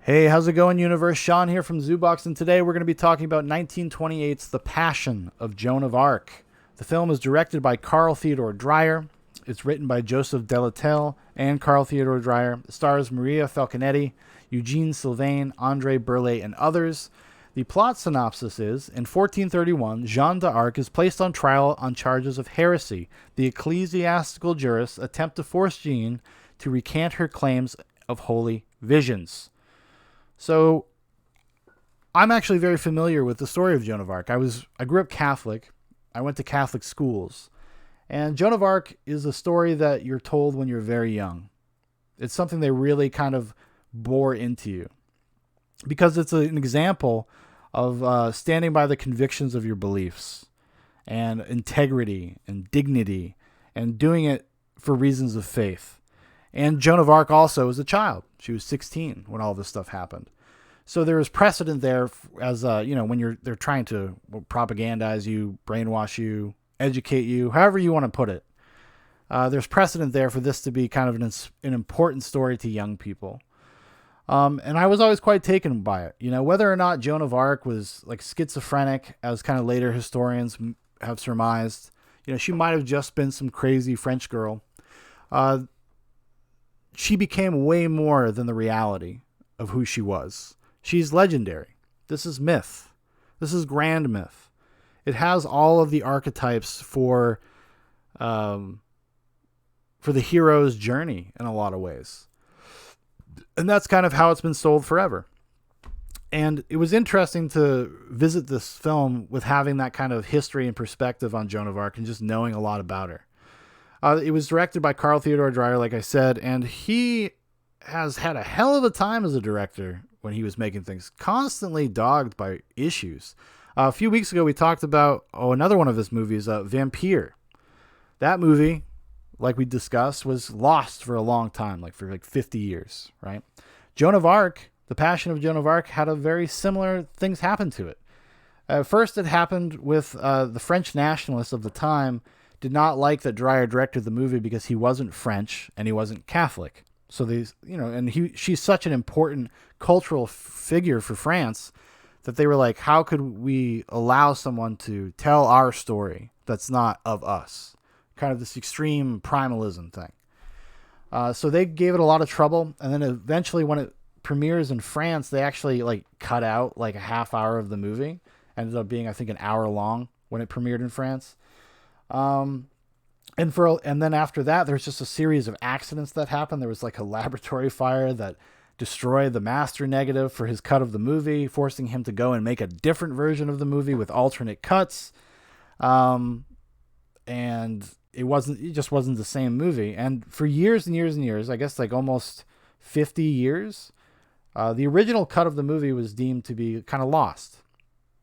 Hey, how's it going, universe? Shaun here from Zoobox, and today we're going to be talking about 1928's The Passion of Joan of Arc. The film is directed by Carl Theodor Dreyer. It's written by Joseph Delatelle and Carl Theodor Dreyer. It stars Maria Falconetti, Eugene Sylvain, Andre Burlet, and others. The plot synopsis is, in 1431, Jeanne d'Arc is placed on trial on charges of heresy. The ecclesiastical jurists attempt to force Jeanne to recant her claims of holy visions. So, I'm actually very familiar with the story of Joan of Arc. I grew up Catholic. I went to Catholic schools. And Joan of Arc is a story that you're told when you're very young. It's something they really kind of bore into you. Because it's an example of standing by the convictions of your beliefs. And integrity and dignity. And doing it for reasons of faith. And Joan of Arc also was a child. She was 16 when all this stuff happened. So there is precedent there as, when they're trying to propagandize you, brainwash you, educate you, however you want to put it. There's precedent there for this to be kind of an important story to young people. And I was always quite taken by it. You know, whether or not Joan of Arc was like schizophrenic, as kind of later historians have surmised, she might have just been some crazy French girl. She became way more than the reality of who she was. She's legendary. This is myth. This is grand myth. It has all of the archetypes for the hero's journey in a lot of ways. And that's kind of how it's been sold forever. And it was interesting to visit this film with having that kind of history and perspective on Joan of Arc and just knowing a lot about her. It was directed by Carl Theodor Dreyer, like I said, and he has had a hell of a time as a director when he was making things, constantly dogged by issues. A few weeks ago, we talked about another one of his movies, Vampire. That movie, like we discussed, was lost for a long time, for 50 years, right? Joan of Arc, The Passion of Joan of Arc, had a very similar things happen to it. First, it happened with the French nationalists of the time did not like that Dreyer directed the movie because he wasn't French and he wasn't Catholic. So she's such an important cultural figure for France that they were like, how could we allow someone to tell our story that's not of us? Kind of this extreme primalism thing. So they gave it a lot of trouble. And then eventually when it premieres in France, they actually cut out a half hour of the movie. Ended up being, I think, an hour long when it premiered in France. And then after that, there's just a series of accidents that happened. There was a laboratory fire that destroyed the master negative for his cut of the movie, forcing him to go and make a different version of the movie with alternate cuts. And it just wasn't the same movie. And for years and years and years, I guess almost 50 years, the original cut of the movie was deemed to be kind of lost.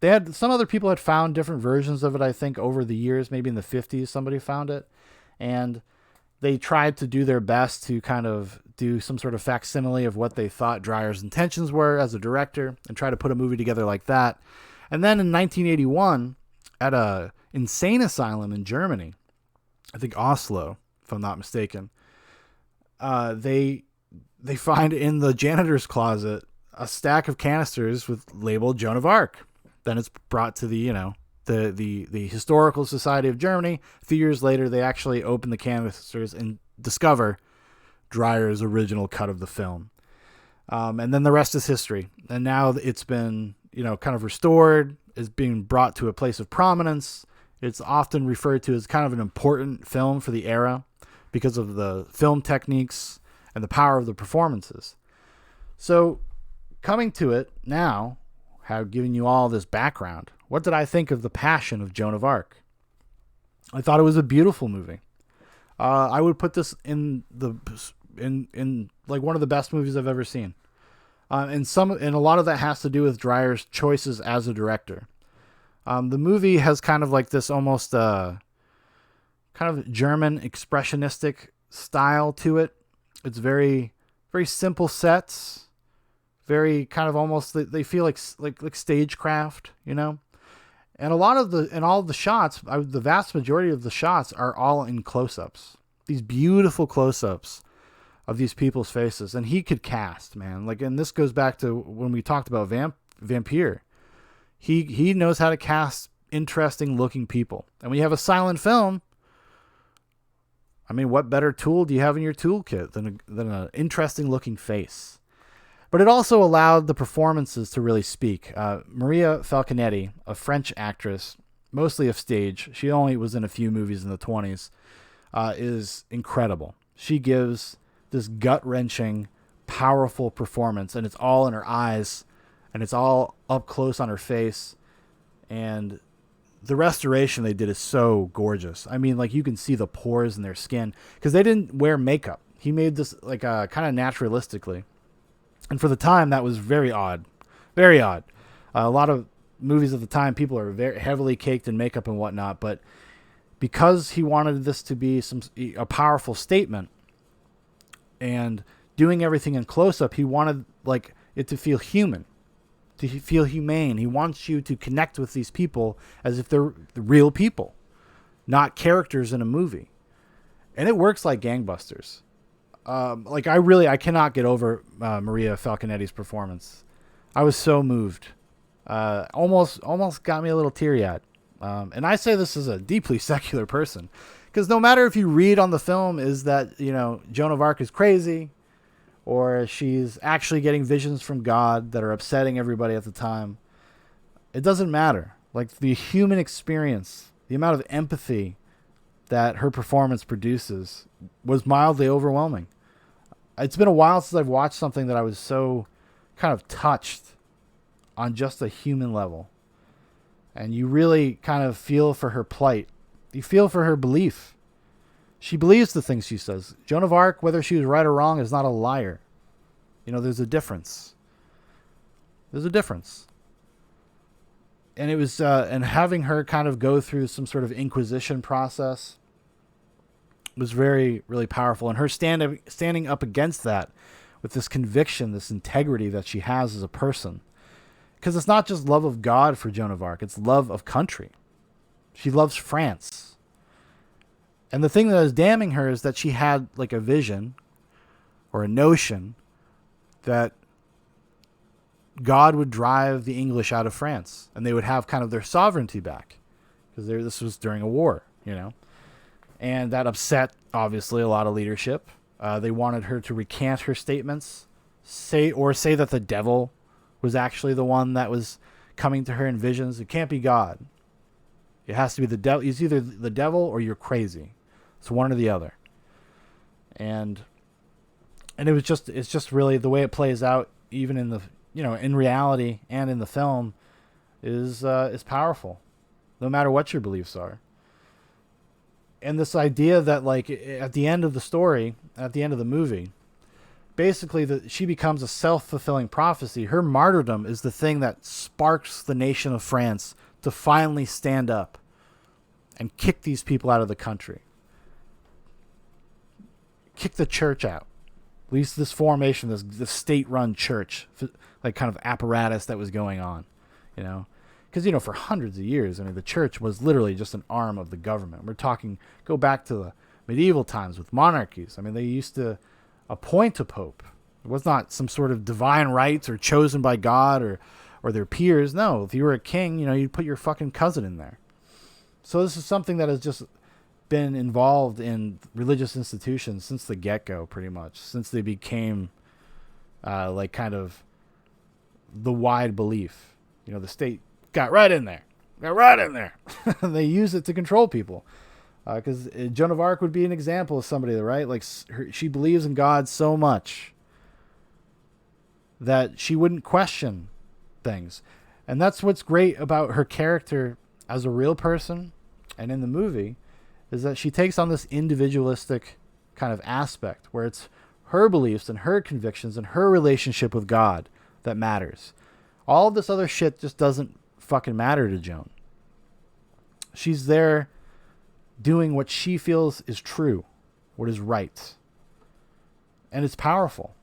Some other people had found different versions of it, I think, over the years. Maybe in the 50s, somebody found it. And they tried to do their best to kind of do some sort of facsimile of what they thought Dreyer's intentions were as a director and try to put a movie together like that. And then in 1981, at a insane asylum in Germany, I think Oslo, if I'm not mistaken, they find in the janitor's closet a stack of canisters labeled Joan of Arc. Then it's brought to the Historical Society of Germany. A few years later, they actually open the canisters and discover Dreyer's original cut of the film. And then the rest is history. And now it's been, kind of restored. It's being brought to a place of prominence. It's often referred to as kind of an important film for the era because of the film techniques and the power of the performances. So coming to it now, have given you all this background. What did I think of The Passion of Joan of Arc? I thought it was a beautiful movie. I would put this in one of the best movies I've ever seen. And a lot of that has to do with Dreyer's choices as a director. The movie has kind of this almost kind of German expressionistic style to it. It's very, very simple sets. Very kind of almost, they feel like stagecraft, And all of the shots, the vast majority of the shots are all in close-ups. These beautiful close-ups of these people's faces. And he could cast, man. Like, and this goes back to when we talked about Vampire. He knows how to cast interesting looking people. And when you have a silent film, I mean, what better tool do you have in your toolkit than an interesting looking face? But it also allowed the performances to really speak. Maria Falconetti, a French actress, mostly of stage, she only was in a few movies in the 20s, is incredible. She gives this gut-wrenching, powerful performance, and it's all in her eyes, and it's all up close on her face, and the restoration they did is so gorgeous. I mean, like, you can see the pores in their skin, because they didn't wear makeup. He made this, like, kind of naturalistically, and for the time, that was very odd. Very odd. A lot of movies at the time, people are very heavily caked in makeup and whatnot, but because he wanted this to be a powerful statement, and doing everything in close-up, he wanted, like, it to feel human, to feel humane. He wants you to connect with these people as if they're the real people, not characters in a movie. And it works like gangbusters. I cannot get over Maria Falconetti's performance. I was so moved. Almost got me a little teary-eyed. And I say this as a deeply secular person, because no matter if you read on the film is that, Joan of Arc is crazy, or she's actually getting visions from God that are upsetting everybody at the time, it doesn't matter. Like, the human experience, the amount of empathy that her performance produces was mildly overwhelming. It's been a while since I've watched something that I was so kind of touched on just a human level. And you really kind of feel for her plight. You feel for her belief. She believes the things she says. Joan of Arc, whether she was right or wrong, is not a liar. There's a difference. There's a difference. And it was, and having her kind of go through some sort of inquisition process was very, really powerful. And her standing up against that with this conviction, this integrity that she has as a person. Because it's not just love of God for Joan of Arc, it's love of country. She loves France. And the thing that is damning her is that she had like a vision or a notion that God would drive the English out of France and they would have kind of their sovereignty back, because this was during a war, and that upset obviously a lot of leadership. They wanted her to recant her statements, say that the devil was actually the one that was coming to her in visions. It can't be God. It has to be the devil. It's either the devil or you're crazy. It's one or the other. And it's just really the way it plays out, even in the, in reality and in the film, is powerful, no matter what your beliefs are. And this idea that, like, at the end of the story, at the end of the movie, basically she becomes a self-fulfilling prophecy. Her martyrdom is the thing that sparks the nation of France to finally stand up and kick these people out of the country. Kick the church out. At least this formation, this state-run church, like, kind of apparatus that was going on, Because, for hundreds of years, the church was literally just an arm of the government. We're talking, go back to the medieval times with monarchies. They used to appoint a pope. It was not some sort of divine rights or chosen by God or their peers. No, if you were a king, you'd put your fucking cousin in there. So this is something that has just been involved in religious institutions since the get-go, pretty much, since they became like kind of the wide belief. The state got right in there. They use it to control people. Because Joan of Arc would be an example of somebody, right? Like, she believes in God so much that she wouldn't question things. And that's what's great about her character as a real person and in the movie, is that she takes on this individualistic kind of aspect where it's her beliefs and her convictions and her relationship with God that matters. All of this other shit just doesn't fucking matter to Joan. She's there doing what she feels is true, what is right. And it's powerful.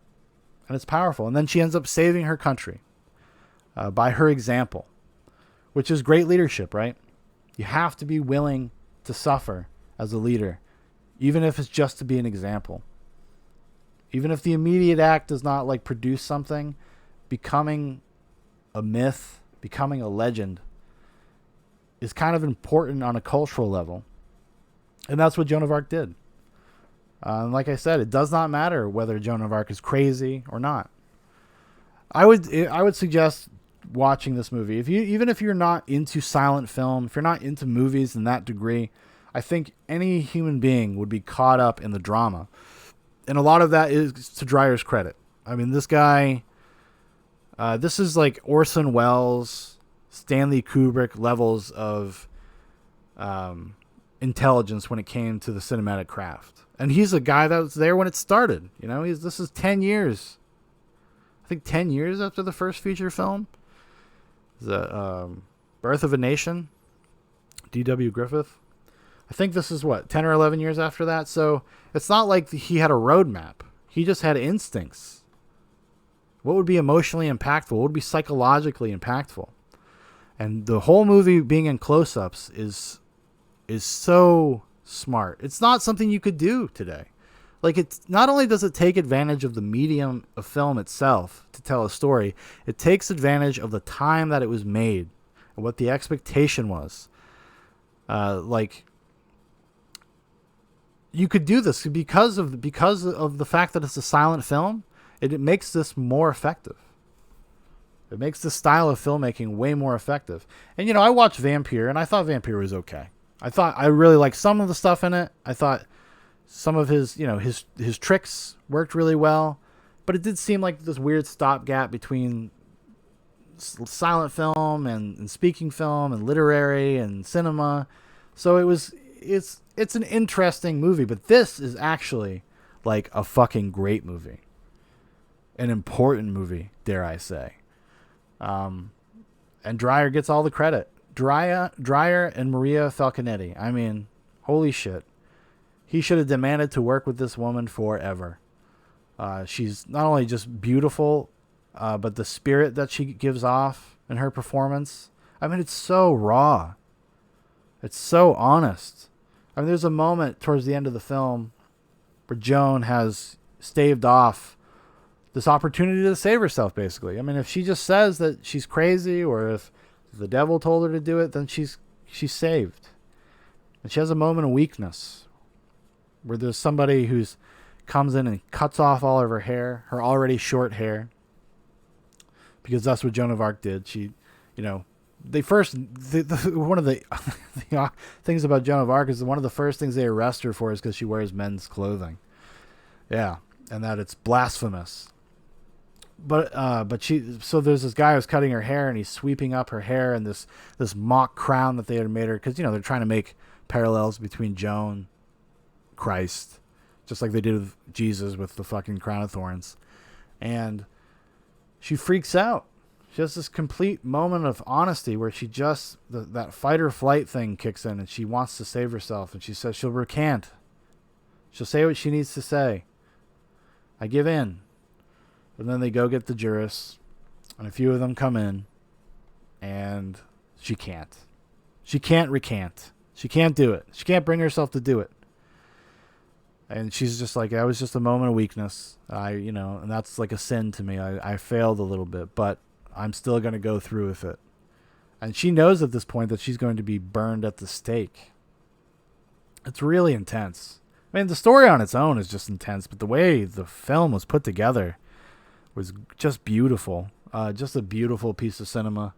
And then she ends up saving her country by her example, which is great leadership, right? You have to be willing to suffer as a leader, even if it's just to be an example. Even if the immediate act does not like produce something, becoming a myth, becoming a legend is kind of important on a cultural level. And that's what Joan of Arc did. And like I said, it does not matter whether Joan of Arc is crazy or not. I would suggest watching this movie. Even if you're not into silent film, if you're not into movies in that degree, I think any human being would be caught up in the drama. And a lot of that is to Dreyer's credit. I mean, this guy, this is like Orson Welles, Stanley Kubrick levels of intelligence when it came to the cinematic craft. And he's a guy that was there when it started. You know, this is 10 years. I think 10 years after the first feature film. The Birth of a Nation, D.W. Griffith. I think this is 10 or 11 years after that. So it's not like he had a roadmap. He just had instincts. What would be emotionally impactful? What would be psychologically impactful? And the whole movie being in close-ups is so smart. It's not something you could do today. Like, it's not only does it take advantage of the medium of film itself to tell a story, it takes advantage of the time that it was made and what the expectation was. You could do this because of the fact that it's a silent film. It makes this more effective. It makes this style of filmmaking way more effective. And I watched Vampire, and I thought Vampire was okay. I really liked some of the stuff in it. I thought some of his tricks worked really well, but it did seem like this weird stopgap between silent film and speaking film and literary and cinema. So it's an interesting movie, but this is actually like a fucking great movie. An important movie, dare I say. And Dreyer gets all the credit. Dreyer and Maria Falconetti. I mean, holy shit. He should have demanded to work with this woman forever. She's not only just beautiful, but the spirit that she gives off in her performance. I mean, it's so raw. It's so honest. I mean, there's a moment towards the end of the film where Joan has staved off this opportunity to save herself, basically. I mean, if she just says that she's crazy, or if the devil told her to do it, then she's saved. And she has a moment of weakness where there's somebody who's comes in and cuts off all of her hair, her already short hair, because that's what Joan of Arc did. She, one of the things about Joan of Arc is one of the first things they arrest her for is because she wears men's clothing. Yeah, and that it's blasphemous. But there's this guy who's cutting her hair, and he's sweeping up her hair and this mock crown that they had made her, because they're trying to make parallels between Joan, Christ, just like they did with Jesus with the fucking crown of thorns. And she freaks out. She has this complete moment of honesty where she just that fight or flight thing kicks in, and she wants to save herself, and she says she'll recant. She'll say what she needs to say. I give in. And then they go get the jurists, and a few of them come in, and she can't. She can't recant. She can't do it. She can't bring herself to do it. And she's just like, that was just a moment of weakness. And that's like a sin to me. I failed a little bit, but I'm still going to go through with it. And she knows at this point that she's going to be burned at the stake. It's really intense. I mean, the story on its own is just intense, but the way the film was put together was just beautiful. Just a beautiful piece of cinema.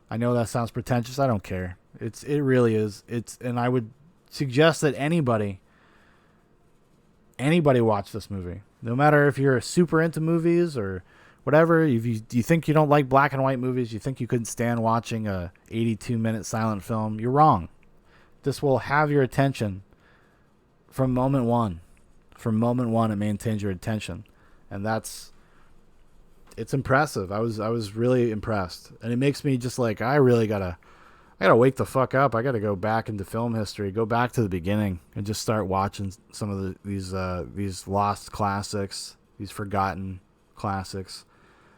I know that sounds pretentious. I don't care. It really is. And I would suggest that anybody watch this movie. No matter if you're super into movies or whatever. If you think you don't like black and white movies, you think you couldn't stand watching a 82-minute silent film, you're wrong. This will have your attention from moment one. From moment one, it maintains your attention. And it's impressive. I was really impressed, and it makes me just like, I gotta wake the fuck up. I gotta go back into film history, go back to the beginning, and just start watching some of these lost classics, these forgotten classics,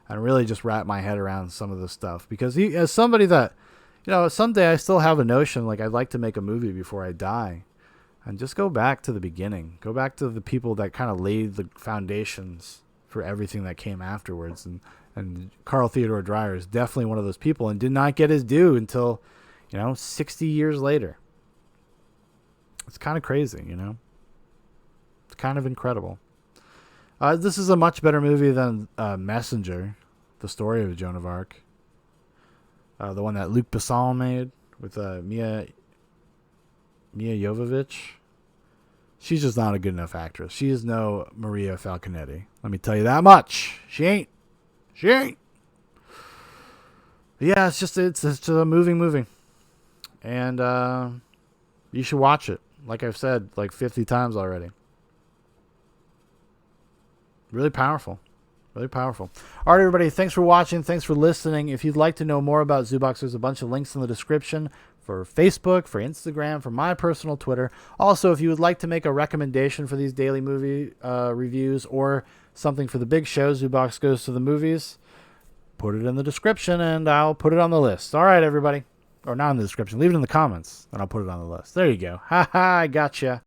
and really just wrap my head around some of this stuff. Because as somebody that, someday I still have a notion like I'd like to make a movie before I die. And just go back to the beginning. Go back to the people that kind of laid the foundations for everything that came afterwards. And Carl Theodor Dreyer is definitely one of those people and did not get his due until, 60 years later. It's kind of crazy, It's kind of incredible. This is a much better movie than Messenger, the story of Joan of Arc. The one that Luc Besson made with Mia Jovovich. She's just not a good enough actress. She is no Maria Falconetti. Let me tell you that much. She ain't. Yeah, it's just a moving. And you should watch it. Like I've said like 50 times already. Really powerful. Really powerful. All right, everybody. Thanks for watching. Thanks for listening. If you'd like to know more about Zoobox, there's a bunch of links in the description for Facebook, for Instagram, for my personal Twitter. Also, if you would like to make a recommendation for these daily movie reviews or something for the big show, Zoobox Goes to the Movies, put it in the description and I'll put it on the list. All right, everybody. Or not in the description. Leave it in the comments and I'll put it on the list. There you go. Ha ha, I gotcha.